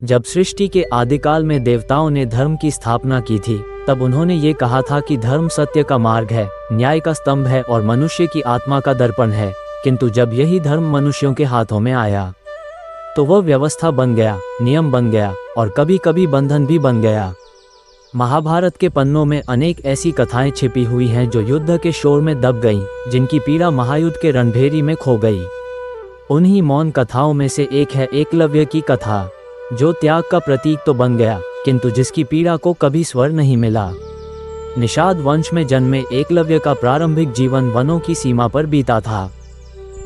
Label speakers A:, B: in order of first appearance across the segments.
A: जब सृष्टि के आदिकाल में देवताओं ने धर्म की स्थापना की थी, तब उन्होंने ये कहा था कि धर्म सत्य का मार्ग है, न्याय का स्तंभ है और मनुष्य की आत्मा का दर्पण है। किंतु जब यही धर्म मनुष्यों के हाथों में आया तो वह व्यवस्था बन गया, नियम बन गया और कभी कभी बंधन भी बन गया। महाभारत के पन्नों में अनेक ऐसी कथाएं छिपी हुई हैं जो युद्ध के शोर में दब गईं, जिनकी पीड़ा महायुद्ध के रणभेरी में खो गई। उन्हीं मौन कथाओं में से एक है एकलव्य की कथा, जो त्याग का प्रतीक तो बन गया, किंतु जिसकी पीड़ा को कभी स्वर नहीं मिला। निषाद वंश में जन्मे एकलव्य का प्रारंभिक जीवन वनों की सीमा पर बीता था।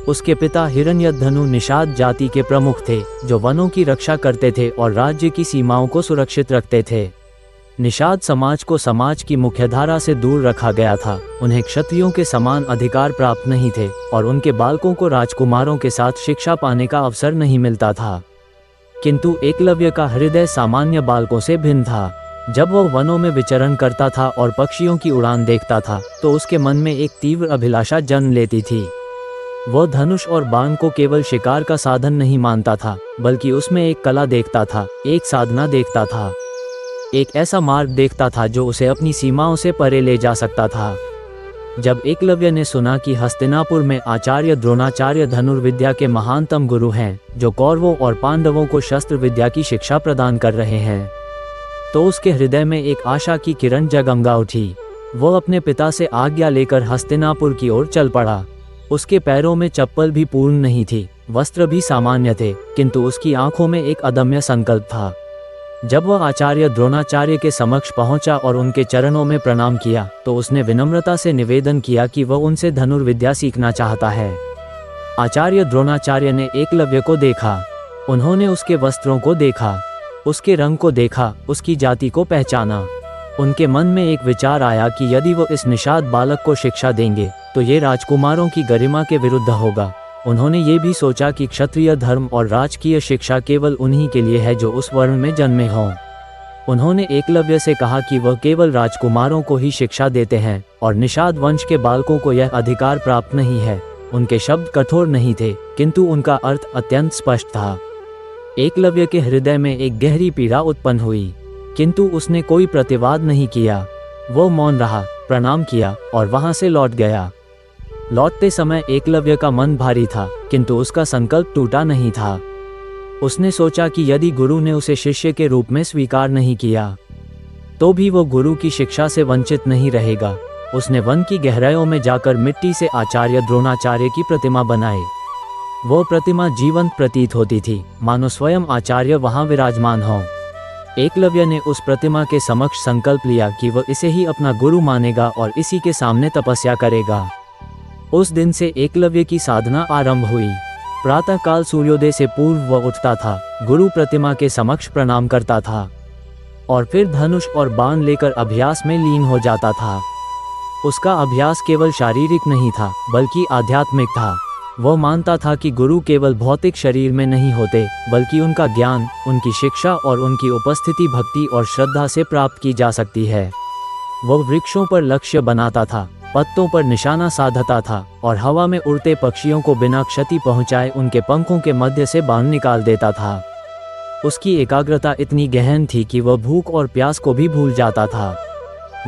A: उसके पिता हिरण्यधनु निषाद जाति के प्रमुख थे, जो वनों की रक्षा करते थे और राज्य की सीमाओं को सुरक्षित रखते थे। निषाद समाज को समाज की मुख्यधारा से दूर रखा गया था। उन्हें क्षत्रियों के समान अधिकार प्राप्त नहीं थे और उनके बालकों को राजकुमारों के साथ शिक्षा पाने का अवसर नहीं मिलता था। किंतु एकलव्य का हृदय सामान्य बालकों से भिन्न था। जब वह वनों में विचरण करता था और पक्षियों की उड़ान देखता था, तो उसके मन में एक तीव्र अभिलाषा जन्म लेती थी। वह धनुष और बाण को केवल शिकार का साधन नहीं मानता था, बल्कि उसमें एक कला देखता था, एक साधना देखता था, एक ऐसा मार्ग देखता था जो उसे अपनी सीमाओं से परे ले जा सकता था। जब एकलव्य ने सुना कि हस्तिनापुर में आचार्य द्रोणाचार्य धनुर्विद्या के महानतम गुरु हैं, जो कौरवों और पांडवों को शस्त्र विद्या की शिक्षा प्रदान कर रहे हैं, तो उसके हृदय में एक आशा की किरण जगमगा उठी। वह अपने पिता से आज्ञा लेकर हस्तिनापुर की ओर चल पड़ा। उसके पैरों में चप्पल भी पूर्ण नहीं थी, वस्त्र भी सामान्य थे, किंतु उसकी आंखों में एक अदम्य संकल्प था। जब वह आचार्य द्रोणाचार्य के समक्ष पहुंचा और उनके चरणों में प्रणाम किया, तो उसने विनम्रता से निवेदन किया कि वह उनसे धनुर्विद्या सीखना चाहता है। आचार्य द्रोणाचार्य ने एकलव्य को देखा। उन्होंने उसके वस्त्रों को देखा, उसके रंग को देखा, उसकी जाति को पहचाना। उनके मन में एक विचार आया कि यदि वो इस निषाद बालक को शिक्षा देंगे तो ये राजकुमारों की गरिमा के विरुद्ध होगा। उन्होंने ये भी सोचा कि क्षत्रिय धर्म और राजकीय शिक्षा केवल उन्हीं के लिए है जो उस वर्ण में जन्मे हों। उन्होंने एकलव्य से कहा कि वह केवल राजकुमारों को ही शिक्षा देते हैं और निषाद वंश के बालकों को यह अधिकार प्राप्त नहीं है। उनके शब्द कठोर नहीं थे, किंतु उनका अर्थ अत्यंत स्पष्ट था। एकलव्य के हृदय में एक गहरी पीड़ा उत्पन्न हुई, किंतु उसने कोई प्रतिवाद नहीं किया। वो मौन रहा, प्रणाम किया और वहां से लौट गया। लौटते समय एकलव्य का मन भारी था, किंतु उसका संकल्प टूटा नहीं था। उसने सोचा कि यदि गुरु ने उसे शिष्य के रूप में स्वीकार नहीं किया, तो भी वो गुरु की शिक्षा से वंचित नहीं रहेगा। उसने वन की गहराइयों में जाकर मिट्टी से आचार्य द्रोणाचार्य की प्रतिमा बनाई। वो प्रतिमा जीवंत प्रतीत होती थी, मानो स्वयं आचार्य वहां विराजमान हों। एकलव्य ने उस प्रतिमा के समक्ष संकल्प लिया कि वह इसे ही अपना गुरु मानेगा और इसी के सामने तपस्या करेगा। उस दिन से एकलव्य की साधना आरंभ हुई। प्रातःकाल सूर्योदय से पूर्व वह उठता था, गुरु प्रतिमा के समक्ष प्रणाम करता था और फिर धनुष और बाण लेकर अभ्यास में लीन हो जाता था। उसका अभ्यास केवल शारीरिक नहीं था, बल्कि आध्यात्मिक था। वह मानता था कि गुरु केवल भौतिक शरीर में नहीं होते, बल्कि उनका ज्ञान, उनकी शिक्षा और उनकी उपस्थिति भक्ति और श्रद्धा से प्राप्त की जा सकती है। वह वृक्षों पर लक्ष्य बनाता था, पत्तों पर निशाना साधता था और हवा में उड़ते पक्षियों को बिना क्षति पहुंचाए उनके पंखों के मध्य से बाण निकाल देता था। उसकी एकाग्रता इतनी गहन थी कि वह भूख और प्यास को भी भूल जाता था।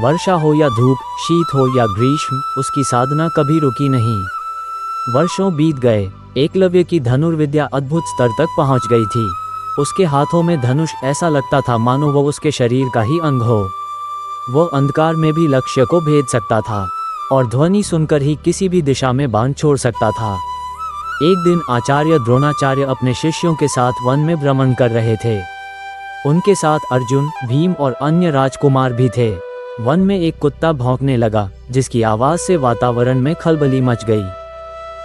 A: वर्षा हो या धूप, शीत हो या ग्रीष्म, उसकी साधना कभी रुकी नहीं। वर्षों बीत गए, एकलव्य की धनुर्विद्या अद्भुत स्तर तक पहुंच गई थी। उसके हाथों में धनुष ऐसा लगता था मानो वह उसके शरीर का ही अंग हो। वह अंधकार में भी लक्ष्य को भेद सकता था और ध्वनि सुनकर ही किसी भी दिशा में बाण छोड़ सकता था। एक दिन आचार्य द्रोणाचार्य अपने शिष्यों के साथ वन में भ्रमण कर रहे थे। उनके साथ अर्जुन, भीम और अन्य राजकुमार भी थे। वन में एक कुत्ता भौंकने लगा, जिसकी आवाज से वातावरण में खलबली मच गई।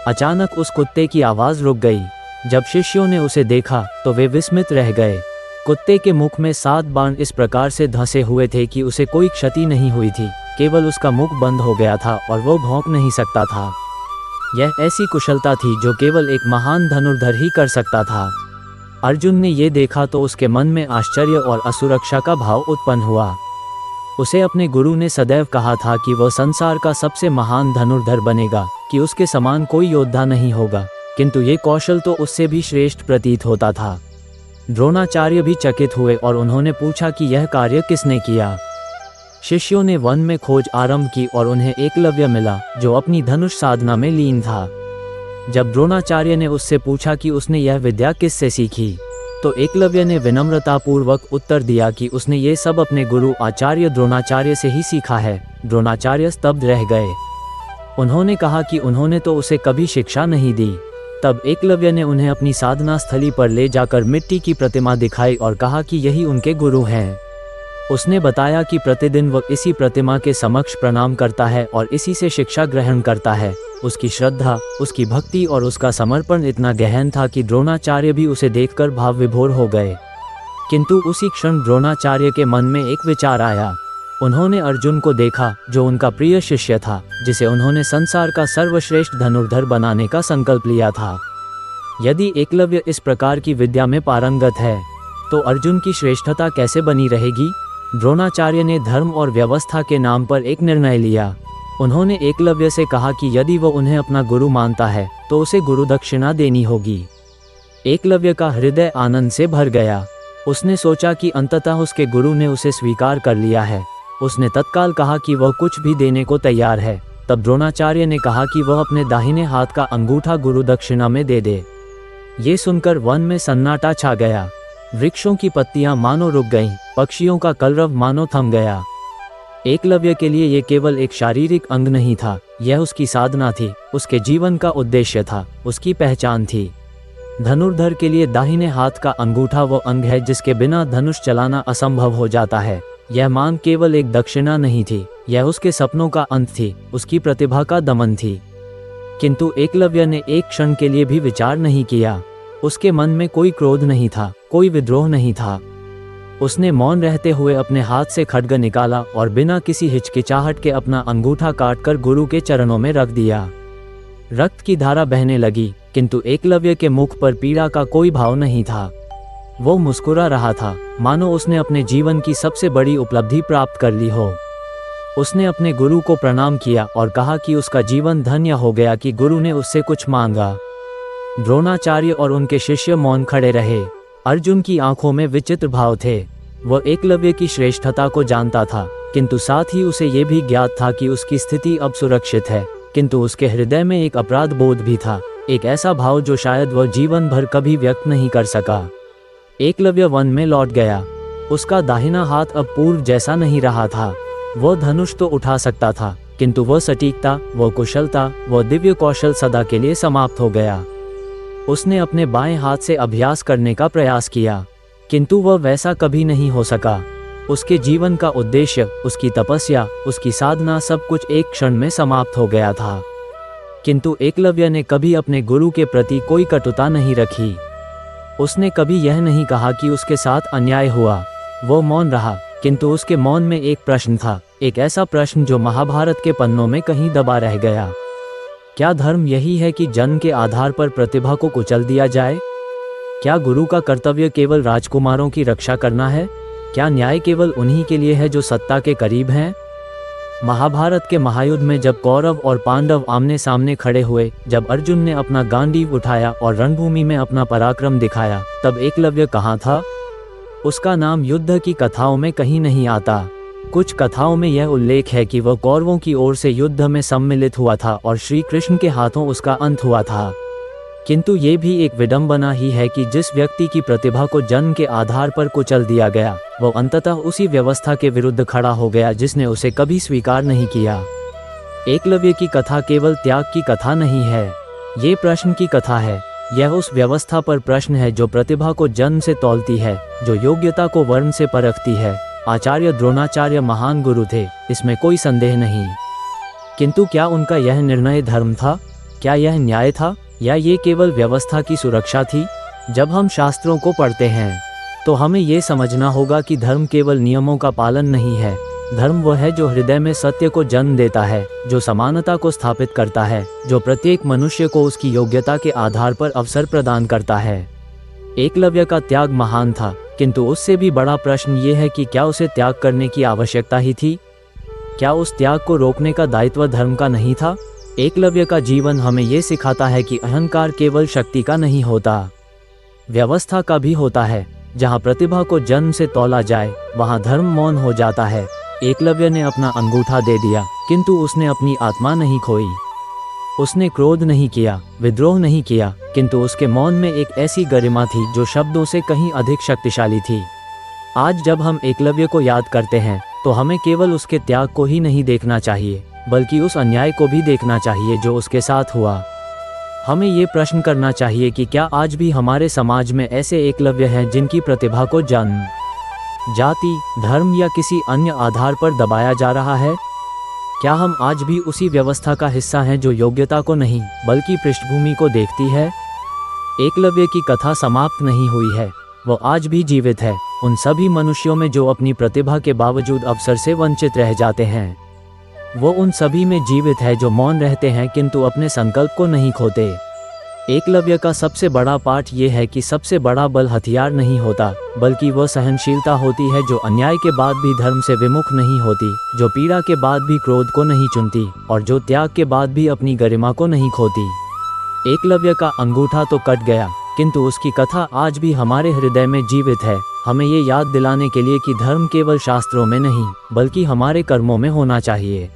A: अचानक उस कुत्ते की आवाज रुक गई। जब शिष्यों ने उसे देखा तो वे विस्मित रह गए। कुत्ते के मुख में 7 बाण इस प्रकार से धंसे हुए थे कि उसे कोई क्षति नहीं हुई थी, केवल उसका मुख बंद हो गया था और वो भौंक नहीं सकता था। यह ऐसी कुशलता थी जो केवल एक महान धनुर्धर ही कर सकता था। अर्जुन ने ये देखा तो उसके मन में आश्चर्य और असुरक्षा का भाव उत्पन्न हुआ। उसे अपने गुरु ने सदैव कहा था कि वह संसार का सबसे महान धनुर्धर बनेगा, कि उसके समान कोई योद्धा नहीं होगा, किंतु ये कौशल तो उससे भी श्रेष्ठ प्रतीत होता था। द्रोणाचार्य भी चकित हुए और उन्होंने पूछा कि यह कार्य किसने किया। शिष्यों ने वन में खोज आरंभ की और उन्हें एकलव्य मिला, जो अपनी धनुष साधना में लीन था। जब द्रोणाचार्य ने उससे पूछा कि उसने यह विद्या किससे सीखी, तो एकलव्य ने विनम्रतापूर्वक उत्तर दिया कि उसने ये सब अपने गुरु आचार्य द्रोणाचार्य से ही सीखा है। द्रोणाचार्य स्तब्ध रह गए। उन्होंने कहा कि उन्होंने तो उसे कभी शिक्षा नहीं दी। तब एकलव्य ने उन्हें अपनी साधना स्थली पर ले जाकर मिट्टी की प्रतिमा दिखाई और कहा कि यही उनके गुरु हैं। उसने बताया कि प्रतिदिन वह इसी प्रतिमा के समक्ष प्रणाम करता है और इसी से शिक्षा ग्रहण करता है। उसकी श्रद्धा, उसकी भक्ति और उसका समर्पण इतना गहन था कि द्रोणाचार्य भी उसे देखकर भाव विभोर हो गए। किंतु उसी क्षण द्रोणाचार्य के मन में एक विचार आया। उन्होंने अर्जुन को देखा, जो उनका प्रिय शिष्य था, जिसे उन्होंने संसार का सर्वश्रेष्ठ धनुर्धर बनाने का संकल्प लिया था। यदि एकलव्य इस प्रकार की विद्या में पारंगत है, तो अर्जुन की श्रेष्ठता कैसे बनी रहेगी। द्रोणाचार्य ने धर्म और व्यवस्था के नाम पर एक निर्णय लिया। उन्होंने एकलव्य से कहा कि यदि वह उन्हें अपना गुरु मानता है तो उसे गुरु दक्षिणा देनी होगी। एकलव्य का हृदय आनंद से भर गया। उसने सोचा कि अंततः उसके गुरु ने उसे स्वीकार कर लिया है। उसने तत्काल कहा कि वह कुछ भी देने को तैयार है। तब द्रोणाचार्य ने कहा कि वह अपने दाहिने हाथ का अंगूठा गुरु दक्षिणा में दे दे। ये सुनकर वन में सन्नाटा छा गया। वृक्षों की पत्तियां मानो रुक गईं, पक्षियों का कलरव मानो थम गया। एकलव्य के लिए ये केवल एक शारीरिक अंग नहीं था, यह उसकी साधना थी, उसके जीवन का उद्देश्य था, उसकी पहचान थी। धनुर्धर के लिए दाहिने हाथ का अंगूठा वो अंग है जिसके बिना धनुष चलाना असंभव हो जाता है। यह मान केवल एक दक्षिणा नहीं थी, यह उसके सपनों का अंत थी, उसकी प्रतिभा का दमन थी। किंतु एकलव्य ने एक क्षण के लिए भी विचार नहीं किया। उसके मन में कोई क्रोध नहीं था, कोई विद्रोह नहीं था। उसने मौन रहते हुए अपने हाथ से खड्ग निकाला और बिना किसी हिचकिचाहट के अपना अंगूठा काटकर गुरु के चरणों में रख दिया। रक्त की धारा बहने लगी, किंतु एकलव्य के मुख पर पीड़ा का कोई भाव नहीं था। वो मुस्कुरा रहा था, मानो उसने अपने जीवन की सबसे बड़ी उपलब्धि प्राप्त कर ली हो। उसने अपने गुरु को प्रणाम किया और कहा कि उसका जीवन धन्य हो गया कि गुरु ने उससे कुछ मांगा। द्रोणाचार्य और उनके शिष्य मौन खड़े रहे। अर्जुन की आंखों में विचित्र भाव थे। वह एकलव्य की श्रेष्ठता को जानता था, किंतु साथ ही उसे ये भी ज्ञात था कि उसकी स्थिति अब सुरक्षित है। किंतु उसके हृदय में एक अपराध बोध भी था, एक ऐसा भाव जो शायद वह जीवन भर कभी व्यक्त नहीं कर सका। एकलव्य वन में लौट गया। उसका दाहिना हाथ अब पूर्व जैसा नहीं रहा था। वह धनुष तो उठा सकता था, किंतु वह सटीकता, वह कुशलता, वह दिव्य कौशल सदा के लिए समाप्त हो गया। उसने अपने बाएं हाथ से अभ्यास करने का प्रयास किया, किंतु वह वैसा कभी नहीं हो सका। उसके जीवन का उद्देश्य, उसकी तपस्या, उसकी साधना सब कुछ एक क्षण में समाप्त हो गया था। किंतु एकलव्य ने कभी अपने गुरु के प्रति कोई कटुता नहीं रखी। उसने कभी यह नहीं कहा कि उसके साथ अन्याय हुआ। वो मौन रहा, किंतु उसके मौन में एक प्रश्न था, एक ऐसा प्रश्न जो महाभारत के पन्नों में कहीं दबा रह गया। क्या धर्म यही है कि जन्म के आधार पर प्रतिभा को कुचल दिया जाए? क्या गुरु का कर्तव्य केवल राजकुमारों की रक्षा करना है? क्या न्याय केवल उन्हीं के लिए है जो सत्ता के करीब हैं? महाभारत के महायुद्ध में जब कौरव और पांडव आमने सामने खड़े हुए, जब अर्जुन ने अपना गांडीव उठाया और रणभूमि में अपना पराक्रम दिखाया, तब एकलव्य कहाँ था? उसका नाम युद्ध की कथाओं में कहीं नहीं आता। कुछ कथाओं में यह उल्लेख है कि वह कौरवों की ओर से युद्ध में सम्मिलित हुआ था और श्री कृष्ण के हाथों उसका अंत हुआ था। किंतु ये भी एक विडंबना ही है कि जिस व्यक्ति की प्रतिभा को जन्म के आधार पर कुचल दिया गया, वह अंततः उसी व्यवस्था के विरुद्ध खड़ा हो गया जिसने उसे कभी स्वीकार नहीं किया। एकलव्य की कथा केवल त्याग की कथा नहीं है, ये प्रश्न की कथा है। यह उस व्यवस्था पर प्रश्न है जो प्रतिभा को जन्म से तौलती है, जो योग्यता को वर्ण से परखती है। आचार्य द्रोणाचार्य महान गुरु थे, इसमें कोई संदेह नहीं। किंतु क्या उनका यह निर्णय धर्म था? क्या यह न्याय था, या ये केवल व्यवस्था की सुरक्षा थी? जब हम शास्त्रों को पढ़ते हैं तो हमें ये समझना होगा कि धर्म केवल नियमों का पालन नहीं है। धर्म वह है जो हृदय में सत्य को जन्म देता है, जो समानता को स्थापित करता है, जो प्रत्येक मनुष्य को उसकी योग्यता के आधार पर अवसर प्रदान करता है। एकलव्य का त्याग महान था, किंतु उससे भी बड़ा प्रश्न ये है कि क्या उसे त्याग करने की आवश्यकता ही थी? क्या उस त्याग को रोकने का दायित्व धर्म का नहीं था? एकलव्य का जीवन हमें ये सिखाता है कि अहंकार केवल शक्ति का नहीं होता, व्यवस्था का भी होता है। जहाँ प्रतिभा को जन्म से तौला जाए वहाँ धर्म मौन हो जाता है। एकलव्य ने अपना अंगूठा दे दिया, किंतु उसने अपनी आत्मा नहीं खोई। उसने क्रोध नहीं किया, विद्रोह नहीं किया, किंतु उसके मौन में एक ऐसी गरिमा थी जो शब्दों से कहीं अधिक शक्तिशाली थी। आज जब हम एकलव्य को याद करते हैं तो हमें केवल उसके त्याग को ही नहीं देखना चाहिए, बल्कि उस अन्याय को भी देखना चाहिए जो उसके साथ हुआ। हमें ये प्रश्न करना चाहिए कि क्या आज भी हमारे समाज में ऐसे एकलव्य हैं जिनकी प्रतिभा को जन्म, जाति, धर्म या किसी अन्य आधार पर दबाया जा रहा है? क्या हम आज भी उसी व्यवस्था का हिस्सा हैं जो योग्यता को नहीं बल्कि पृष्ठभूमि को देखती है? एकलव्य की कथा समाप्त नहीं हुई है, वो आज भी जीवित है, उन सभी मनुष्यों में जो अपनी प्रतिभा के बावजूद अवसर से वंचित रह जाते हैं। वो उन सभी में जीवित है जो मौन रहते हैं किंतु अपने संकल्प को नहीं खोते। एकलव्य का सबसे बड़ा पाठ ये है कि सबसे बड़ा बल हथियार नहीं होता, बल्कि वह सहनशीलता होती है जो अन्याय के बाद भी धर्म से विमुख नहीं होती, जो पीड़ा के बाद भी क्रोध को नहीं चुनती और जो त्याग के बाद भी अपनी गरिमा को नहीं खोती। एकलव्य का अंगूठा तो कट गया, किंतु उसकी कथा आज भी हमारे हृदय में जीवित है, हमें ये याद दिलाने के लिए कि धर्म केवल शास्त्रों में नहीं बल्कि हमारे कर्मों में होना चाहिए।